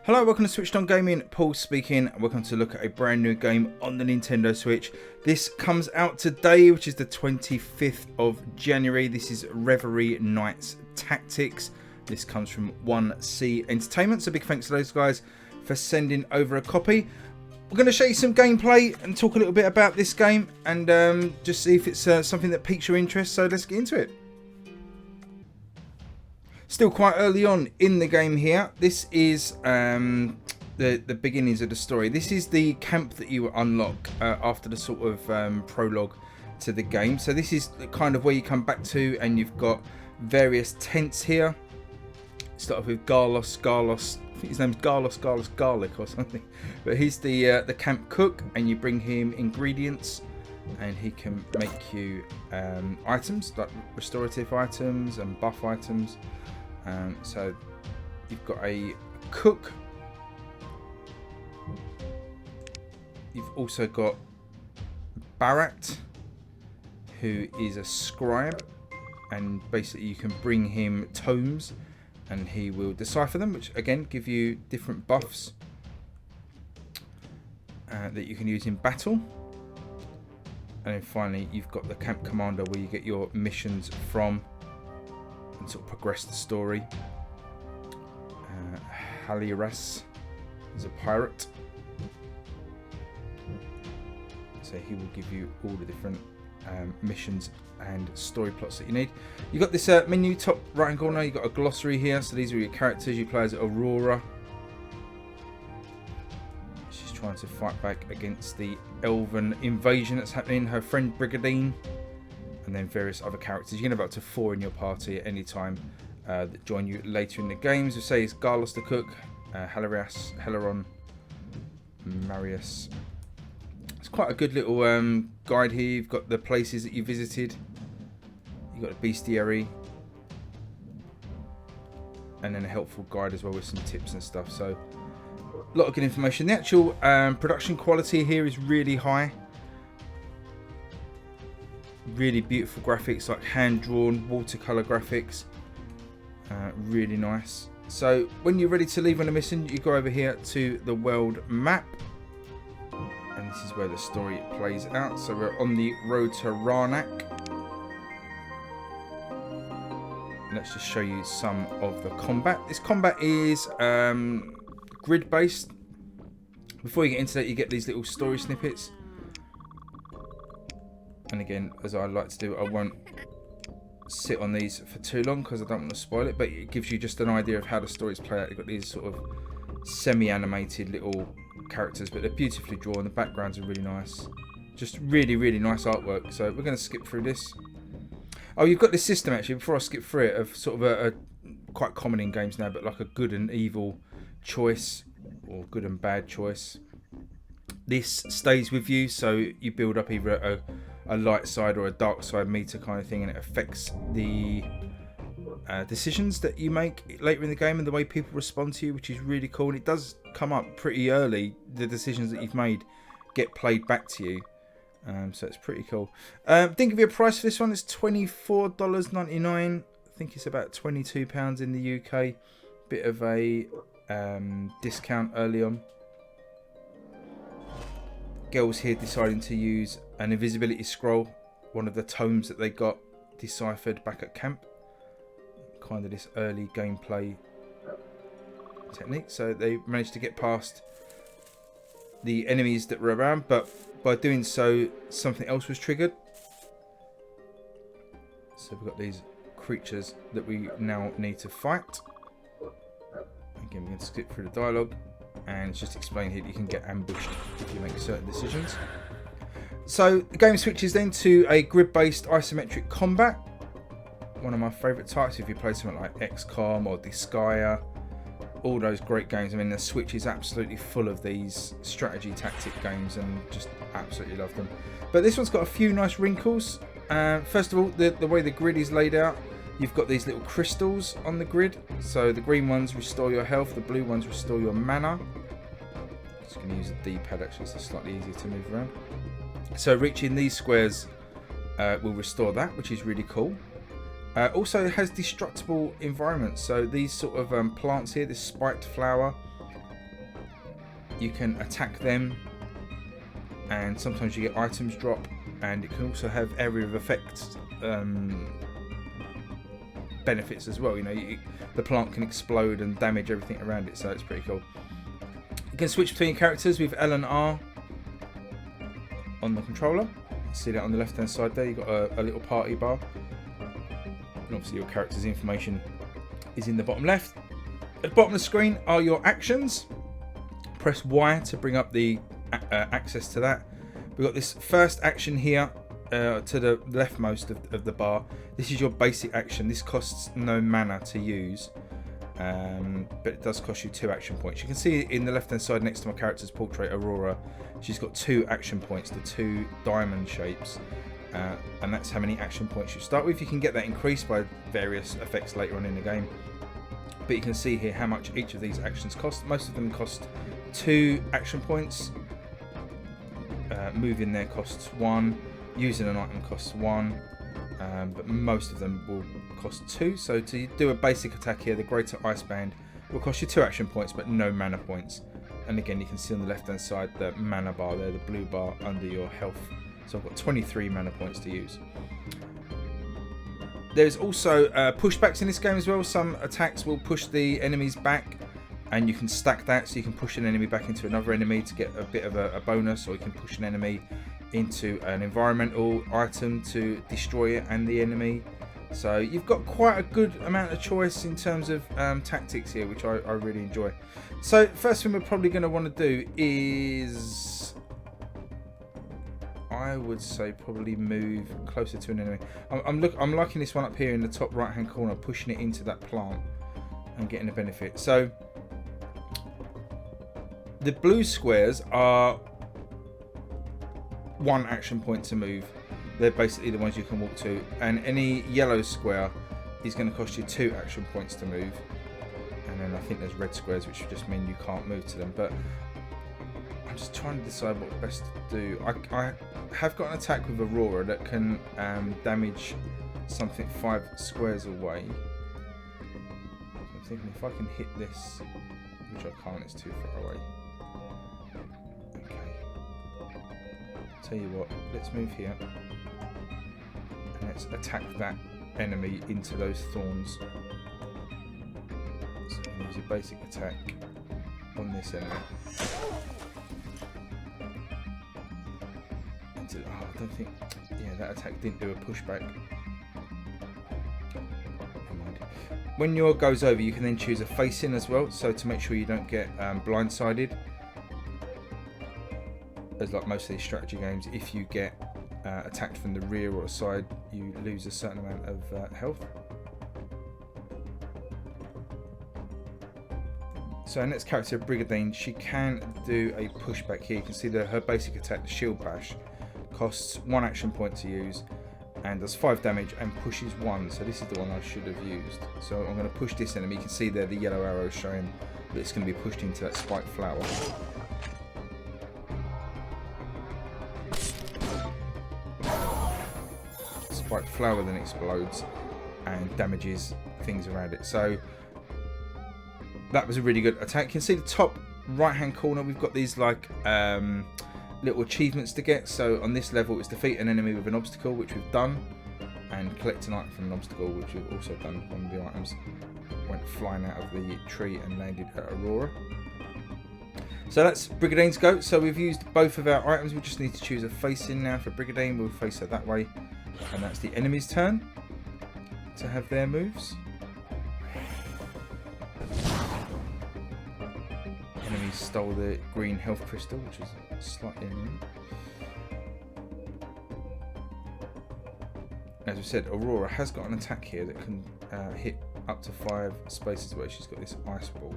Hello, welcome to SwitchedOn Gaming. Paul speaking. Welcome to look at a brand new game on the Nintendo Switch. This comes out today, which is the 25th of January. This is Reverie Knights Tactics. This comes from 1C Entertainment. So big thanks to those guys for sending over a copy. We're going to show you some gameplay and talk a little bit about this game and just see if it's something that piques your interest. So let's get into it. Still quite early on in the game here. This is the beginnings of the story. This is the camp that you unlock after the sort of prologue to the game. So this is kind of where you come back to, and you've got various tents here. Start off with Garlos. I think his name's Garlos Garlic or something. But he's the camp cook, and you bring him ingredients, and he can make you items like restorative items and buff items. So you've got a cook. You've also got Barat, who is a scribe, and basically you can bring him tomes and he will decipher them, which again give you different buffs that you can use in battle. And then finally you've got the camp commander, where you get your missions from and sort of progress the story. Haliras is a pirate, so he will give you all the different missions and story plots that you need. You've got this menu top right hand corner. You've got a glossary here, so these are your characters. You play as Aurora. She's trying to fight back against the elven invasion that's happening. Her friend Brigadine, and then various other characters. You can have up to 4 in your party at any time that join you later in the games. We say it's Garlos the cook, Halarias, Heleron, Marius. It's quite a good little guide here. You've got the places that you visited. You've got a bestiary, and then a helpful guide as well with some tips and stuff. So a lot of good information. The actual production quality here is really high. Really beautiful graphics, like hand-drawn watercolor graphics. Really nice. So when you're ready to leave on a mission, you go over here to the world map, and this is where the story plays out. So we're on the road to Ranak. Let's just show you some of the combat. This combat is grid based. Before you get into that, you get these little story snippets. And again, as I like to do, I won't sit on these for too long because I don't want to spoil it, but it gives you just an idea of how the stories play out. You've got these sort of semi-animated little characters, but they're beautifully drawn. The backgrounds are really nice. Just really, really nice artwork. So we're going to skip through this. Oh, you've got this system actually, before I skip through it, of sort of a quite common in games now, but like a good and evil choice, or good and bad choice. This stays with you, so you build up either a light side or a dark side meter kind of thing, and it affects the decisions that you make later in the game and the way people respond to you, which is really cool. And it does come up pretty early. The decisions that you've made get played back to you, so it's pretty cool. Didn't give you a price for this one. It's $24.99. I think it's about £22 in the UK. Bit of a discount early on. Girls here deciding to use an invisibility scroll, one of the tomes that they got deciphered back at camp. Kind of this early gameplay technique. So they managed to get past the enemies that were around, but by doing so, something else was triggered. So we've got these creatures that we now need to fight. Again, we're going to skip through the dialogue. And it's just explained here that you can get ambushed if you make certain decisions. So the game switches then to a grid-based isometric combat. One of my favourite types if you play something like XCOM or Disgaea. All those great games. I mean, the Switch is absolutely full of these strategy tactic games, and just absolutely love them. But this one's got a few nice wrinkles. First of all, the way the grid is laid out. You've got these little crystals on the grid. So the green ones restore your health, the blue ones restore your mana. Just going to use a D-pad actually, so it's slightly easier to move around. So reaching these squares will restore that, which is really cool. Also, it has destructible environments. So these sort of plants here, this spiked flower, you can attack them, and sometimes you get items drop, and it can also have area of effect benefits as well. You know, the plant can explode and damage everything around it, so it's pretty cool. You can switch between characters with L and R on the controller. See that on the left hand side there, you've got a little party bar, and obviously your character's information is in the bottom left. At the bottom of the screen are your actions. Press Y to bring up the access to that. We've got this first action here to the leftmost of the bar. This is your basic action. This costs no mana to use, but it does cost you 2 action points. You can see in the left hand side next to my character's portrait, Aurora, she's got 2 action points, the 2 diamond shapes, and that's how many action points you start with. You can get that increased by various effects later on in the game, but you can see here how much each of these actions cost. Most of them cost 2 action points. Moving there costs 1, using an item costs 1, but most of them will cost 2. So to do a basic attack here, the Greater Ice Band will cost you 2 action points but no mana points. And again, you can see on the left hand side the mana bar there, the blue bar under your health. So I've got 23 mana points to use. There's also pushbacks in this game as well. Some attacks will push the enemies back, and you can stack that, so you can push an enemy back into another enemy to get a bit of a bonus, or you can push an enemy into an environmental item to destroy it and the enemy. So you've got quite a good amount of choice in terms of tactics here, which I really enjoy. So first thing we're probably going to want to do is, I would say, probably move closer to an enemy. I'm liking this one up here in the top right hand corner, pushing it into that plant and getting a benefit. So the blue squares are 1 action point to move. They're basically the ones you can walk to, and any yellow square is going to cost you 2 action points to move. And then I think there's red squares, which just mean you can't move to them. But I'm just trying to decide what best to do. I have got an attack with Aurora that can damage something 5 squares away. I'm thinking if I can hit this, which I can't, it's too far away. Okay. Tell you what, let's move here. And let's attack that enemy into those thorns. So use a basic attack on this enemy. I don't think, yeah, that attack didn't do a pushback. Never mind. When your goes over, you can then choose a face-in as well, so to make sure you don't get blindsided. As like most of these strategy games, if you get attacked from the rear or the side, you lose a certain amount of health. So our next character, Brigadine, she can do a pushback here. You can see that her basic attack, the Shield Bash, costs 1 action point to use and does 5 damage and pushes 1. So this is the one I should have used. So I'm going to push this enemy. You can see there the yellow arrow showing that it's going to be pushed into that spiked flower. Spiked flower then explodes and damages things around it. So that was a really good attack. You can see the top right hand corner, we've got these like little achievements to get. So on this level, it's defeat an enemy with an obstacle, which we've done, and collect an item from an obstacle, which we've also done. One of the items went flying out of the tree and landed at Aurora. So that's Brigadine's go. So we've used both of our items. We just need to choose a face-in now for Brigadine. We'll face her that way, and that's the enemy's turn to have their moves. Enemy stole the green health crystal, which is slightly annoying. As we said, Aurora has got an attack here that can hit up to 5 spaces away. She's got this ice ball.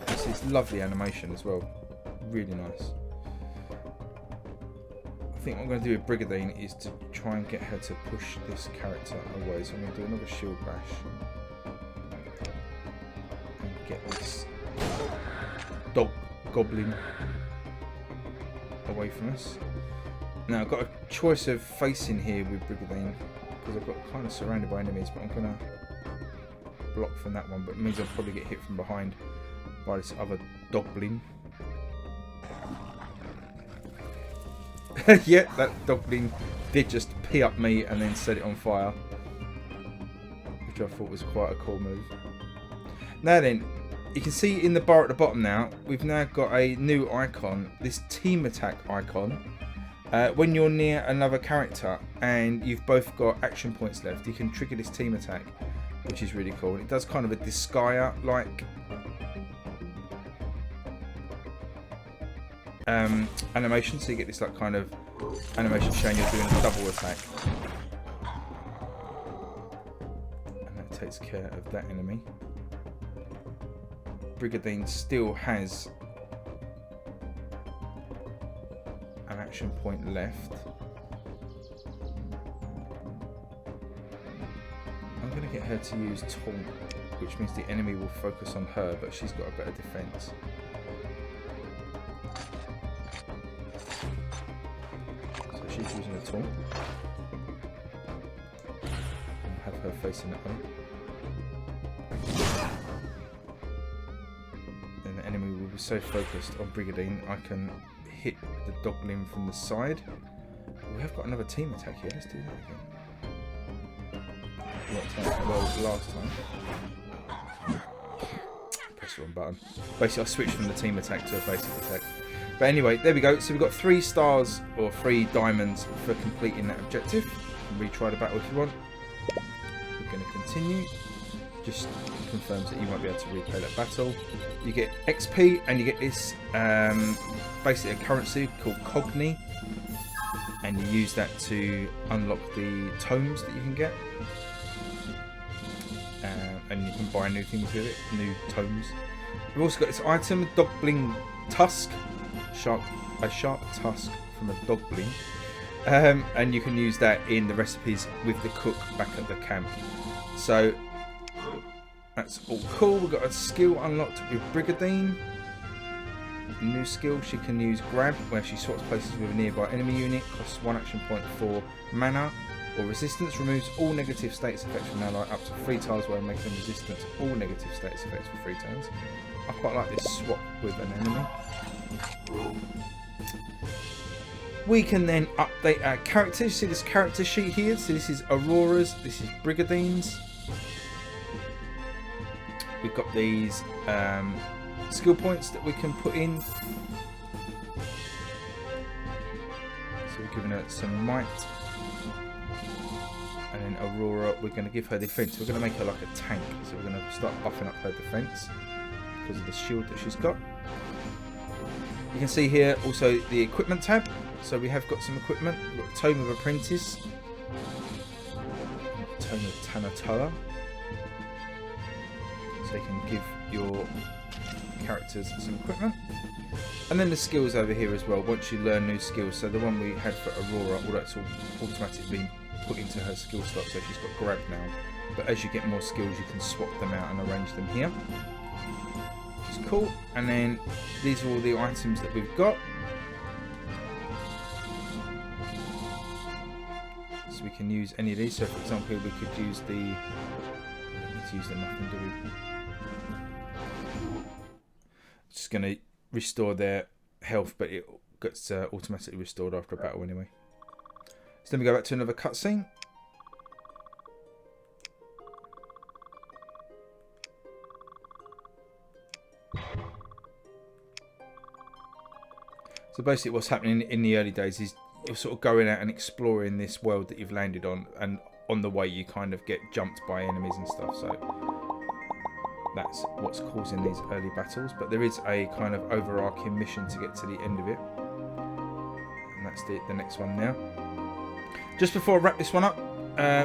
This is lovely animation as well. Really nice. I think what I'm going to do with Brigadine is to try and get her to push this character away. So I'm going to do another shield bash. And get this dog goblin away from us. Now I've got a choice of facing here with Brigadine because I've got kind of surrounded by enemies, but I'm going to block from that one, but it means I'll probably get hit from behind by this other dogbling. Yeah, that dogbling did just pee up me and then set it on fire, which I thought was quite a cool move. Now then, you can see in the bar at the bottom now, we've now got a new icon, this team attack icon. When you're near another character and you've both got action points left, you can trigger this team attack, which is really cool. And it does kind of a Disgaea-like animation, so you get this like kind of animation showing you're doing a double attack. And that takes care of that enemy. Brigadine still has an action point left. I'm going to get her to use taunt, which means the enemy will focus on her, but she's got a better defense. So she's using a taunt. I'll have her facing at home. Then the enemy will be so focused on Brigadine, I can hit the dogbling from the side. We have got another team attack here. Let's do that again. Well, last time. Press the wrong button. Basically, I switched from the team attack to a basic attack. But anyway, there we go. So we've got 3 stars or 3 diamonds for completing that objective. You can retry the battle if you want. We're going to continue. Just confirms that you won't be able to replay that battle. You get XP and you get this basically a currency called Cogni, and you use that to unlock the tomes that you can get, and you can buy new things with it, new tomes. We've also got this item, Dogbling Tusk, a sharp tusk from a dogbling, and you can use that in the recipes with the cook back at the camp. So that's all cool. We've got a skill unlocked with Brigadine. A new skill, she can use Grab, where she swaps places with a nearby enemy unit, costs 1 action point for mana or resistance, removes all negative status effects from an ally up to 3 tiles while making them resistant to all negative status effects for 3 turns. I quite like this swap with an enemy. We can then update our characters. See this character sheet here? So this is Aurora's, this is Brigadine's. We've got these skill points that we can put in. So we're giving her some might. And then Aurora, we're going to give her defense. We're going to make her like a tank. So we're going to start buffing up her defense because of the shield that she's got. You can see here also the equipment tab. So we have got some equipment. We've got Tome of Apprentice. Tome of Tanatoa. So you can give your characters some equipment. And then the skills over here as well, once you learn new skills. So the one we had for Aurora, all that's all automatically been put into her skill slot, so she's got Grab now. But as you get more skills, you can swap them out and arrange them here, which is cool. And then these are all the items that we've got. So we can use any of these. So for example, we could use the... we don't need to use the muffin, do we? Just going to restore their health, but it gets automatically restored after a battle anyway. So then we go back to another cutscene. So basically what's happening in the early days is you're sort of going out and exploring this world that you've landed on, and on the way you kind of get jumped by enemies and stuff. So that's what's causing these early battles, but there is a kind of overarching mission to get to the end of it, and that's the next one now. Just before I wrap this one up,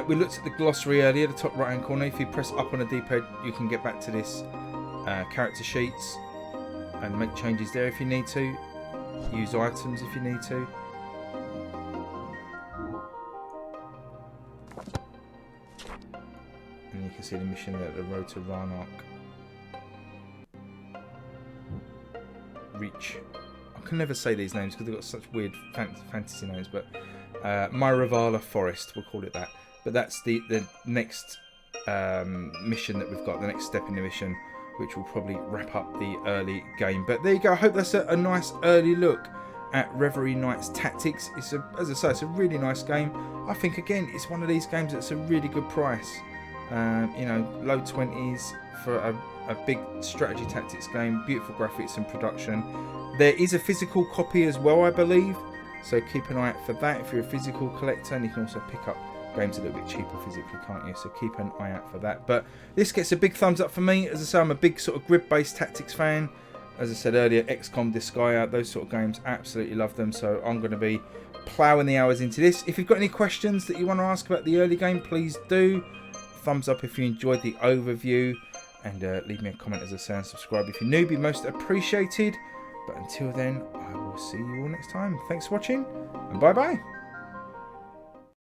we looked at the glossary earlier, the top right hand corner. If you press up on the D-pad, you can get back to this character sheets and make changes there if you need to, use items if you need to. And you can see the mission there, the Road to Ranark. Reach. I can never say these names because they've got such weird fantasy names, but Myravala Forest, we'll call it that. But that's the next mission that we've got, the next step in the mission, which will probably wrap up the early game. But there you go. I hope that's a nice early look at Reverie Knights Tactics. It's as I say, it's a really nice game. I think again, it's one of these games that's a really good price. You know, low 20s for a big strategy tactics game. Beautiful graphics and production. There is a physical copy as well, I believe. So keep an eye out for that if you're a physical collector, and you can also pick up games a little bit cheaper physically, can't you? So keep an eye out for that. But this gets a big thumbs up for me. As I say, I'm a big sort of grid-based tactics fan. As I said earlier, XCOM, Disgaea, those sort of games, absolutely love them. So I'm going to be ploughing the hours into this. If you've got any questions that you want to ask about the early game, please do. Thumbs up if you enjoyed the overview, and leave me a comment, as I say, and subscribe if you're new. Be most appreciated. But until then, I will see you all next time. Thanks for watching, and bye bye.